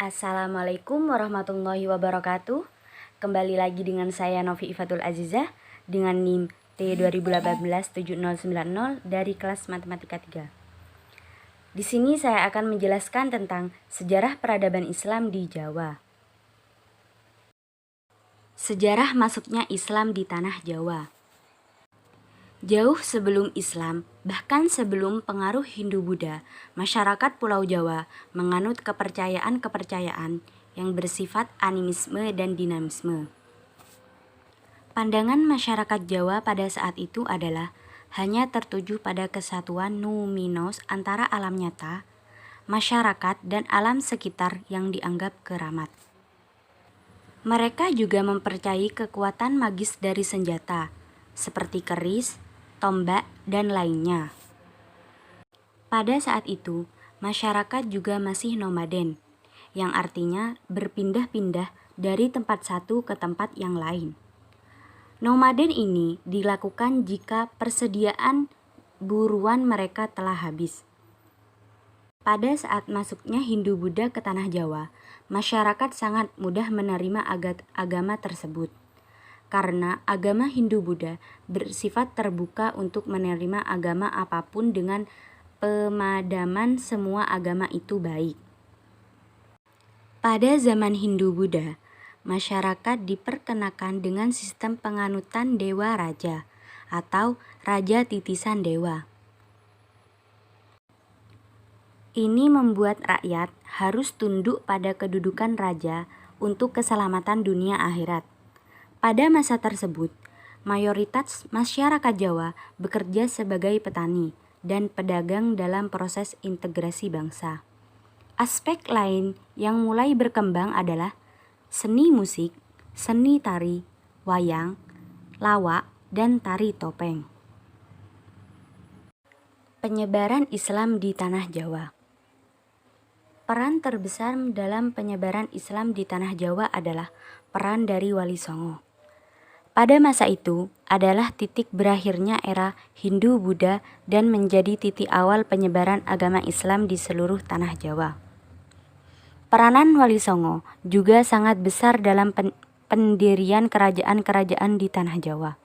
Assalamualaikum warahmatullahi wabarakatuh. Kembali lagi dengan saya Novi Ifatul Azizah dengan NIM T2018-7090 dari kelas Matematika 3. Di sini saya akan menjelaskan tentang sejarah peradaban Islam di Jawa. Sejarah masuknya Islam di tanah Jawa. Jauh sebelum Islam, bahkan sebelum pengaruh Hindu-Buddha, masyarakat Pulau Jawa menganut kepercayaan-kepercayaan yang bersifat animisme dan dinamisme. Pandangan masyarakat Jawa pada saat itu adalah hanya tertuju pada kesatuan numinos antara alam nyata, masyarakat, dan alam sekitar yang dianggap keramat. Mereka juga mempercayai kekuatan magis dari senjata, seperti keris, tombak, dan lainnya. Pada saat itu, masyarakat juga masih nomaden, yang artinya berpindah-pindah dari tempat satu ke tempat yang lain. Nomaden ini dilakukan jika persediaan buruan mereka telah habis. Pada saat masuknya Hindu-Buddha ke tanah Jawa, masyarakat sangat mudah menerima agama tersebut. Karena agama Hindu-Buddha bersifat terbuka untuk menerima agama apapun dengan pemadaman semua agama itu baik. Pada zaman Hindu-Buddha, masyarakat diperkenakan dengan sistem penganutan Dewa Raja atau Raja Titisan Dewa. Ini membuat rakyat harus tunduk pada kedudukan raja untuk keselamatan dunia akhirat. Pada masa tersebut, mayoritas masyarakat Jawa bekerja sebagai petani dan pedagang dalam proses integrasi bangsa. Aspek lain yang mulai berkembang adalah seni musik, seni tari, wayang, lawak, dan tari topeng. Penyebaran Islam di tanah Jawa. Peran terbesar dalam penyebaran Islam di tanah Jawa adalah peran dari Wali Songo. Pada masa itu adalah titik berakhirnya era Hindu-Buddha dan menjadi titik awal penyebaran agama Islam di seluruh tanah Jawa. Peranan Wali Songo juga sangat besar dalam pendirian kerajaan-kerajaan di tanah Jawa.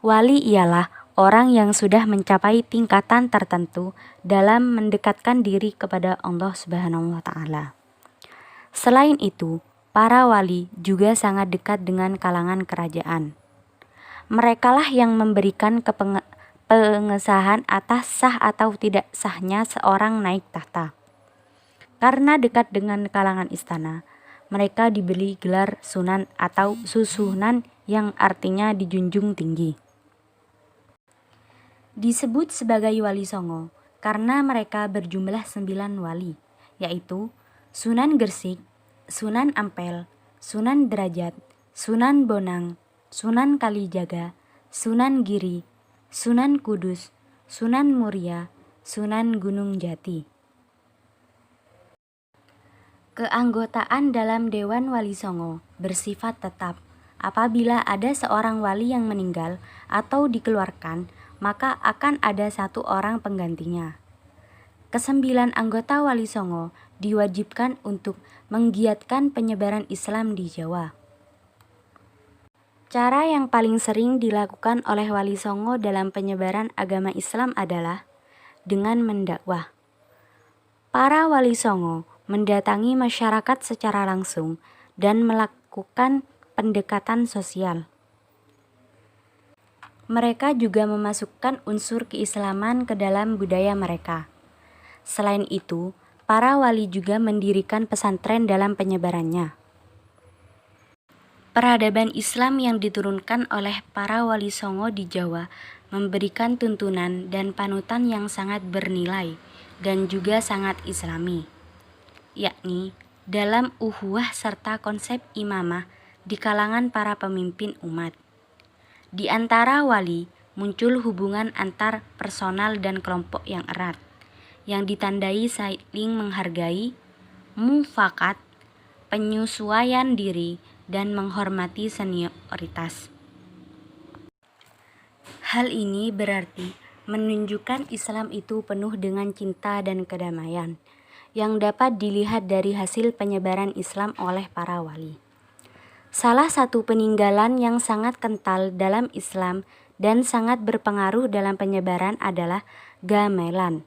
Wali ialah orang yang sudah mencapai tingkatan tertentu dalam mendekatkan diri kepada Allah Subhanahu wa Ta'ala. Selain itu, para wali juga sangat dekat dengan kalangan kerajaan. Merekalah yang memberikan pengesahan atas sah atau tidak sahnya seorang naik tahta. Karena dekat dengan kalangan istana, mereka diberi gelar sunan atau susunan yang artinya dijunjung tinggi. Disebut sebagai Wali Songo karena mereka berjumlah 9 wali, yaitu Sunan Gresik, Sunan Ampel, Sunan Derajat, Sunan Bonang, Sunan Kalijaga, Sunan Giri, Sunan Kudus, Sunan Muria, Sunan Gunung Jati. Keanggotaan dalam Dewan Wali Songo bersifat tetap. Apabila ada seorang wali yang meninggal atau dikeluarkan, maka akan ada satu orang penggantinya. Kesembilan anggota Wali Songo diwajibkan untuk menggiatkan penyebaran Islam di Jawa. Cara yang paling sering dilakukan oleh Wali Songo dalam penyebaran agama Islam adalah dengan mendakwah. Para Wali Songo mendatangi masyarakat secara langsung dan melakukan pendekatan sosial. Mereka juga memasukkan unsur keislaman ke dalam budaya mereka. Selain itu, para wali juga mendirikan pesantren dalam penyebarannya. Peradaban Islam yang diturunkan oleh para Wali Songo di Jawa memberikan tuntunan dan panutan yang sangat bernilai dan juga sangat islami, yakni dalam ukhuwah serta konsep imamah di kalangan para pemimpin umat. Di antara wali muncul hubungan antar personal dan kelompok yang erat, yang ditandai saling menghargai, mufakat, penyesuaian diri, dan menghormati senioritas. Hal ini berarti menunjukkan Islam itu penuh dengan cinta dan kedamaian, yang dapat dilihat dari hasil penyebaran Islam oleh para wali. Salah satu peninggalan yang sangat kental dalam Islam dan sangat berpengaruh dalam penyebaran adalah gamelan.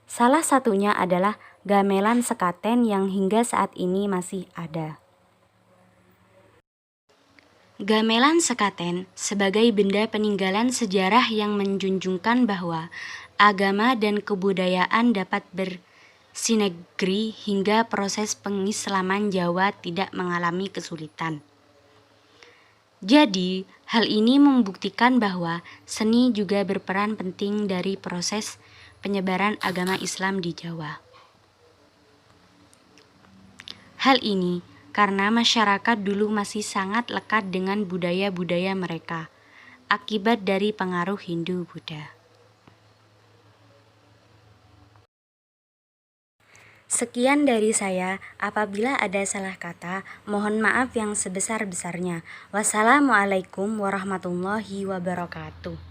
Salah satunya adalah gamelan Sekaten yang hingga saat ini masih ada. Gamelan Sekaten sebagai benda peninggalan sejarah yang menjunjungkan bahwa agama dan kebudayaan dapat bersinergi hingga proses pengislaman Jawa tidak mengalami kesulitan. Jadi, hal ini membuktikan bahwa seni juga berperan penting dari proses penyebaran agama Islam di Jawa. Hal ini karena masyarakat dulu masih sangat lekat dengan budaya-budaya mereka, akibat dari pengaruh Hindu-Buddha. Sekian dari saya, apabila ada salah kata, mohon maaf yang sebesar-besarnya. Wassalamualaikum warahmatullahi wabarakatuh.